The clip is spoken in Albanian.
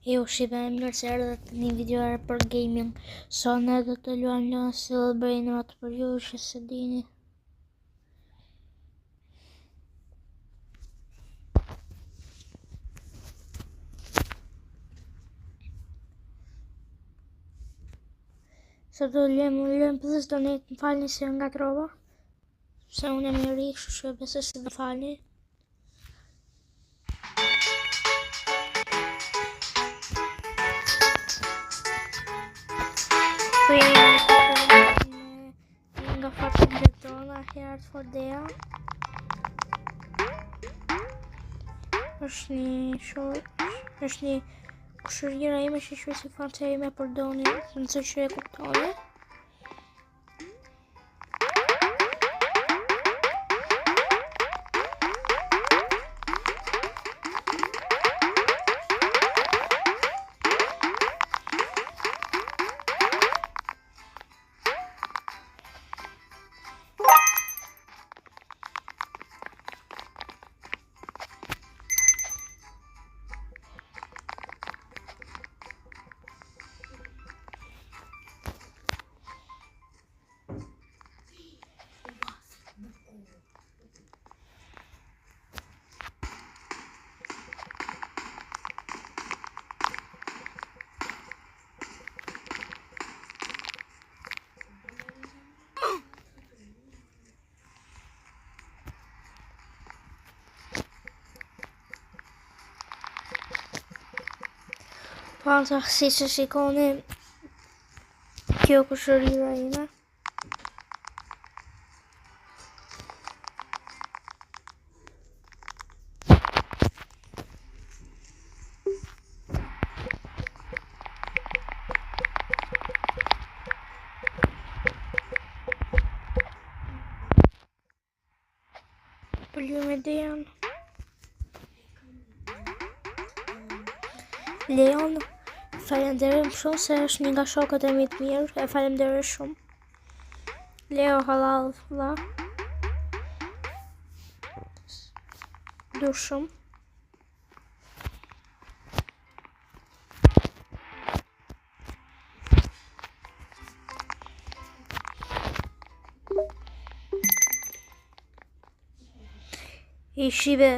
Jo, shive e mirë se erdhët një videoare për gaming. So ne do të luajmë lojën Celebrate për ju që se dini. Se do luajmë plus do ne të falni se nga trova. Se unë e mirë i kështu që besoj se do falni. Nga fatin dhe tona, herët Fordea. është një kushërira ime që që si fanë ime për doni, nëse që e kuptoni. Panta si që shikoni, kjo kushërira ime. Për ju me Dejan. Leon. Falenderoj shumë se është një nga shokët e mi të mirë, e falenderoj shumë. Leo halal vlla. Du shumë. I shive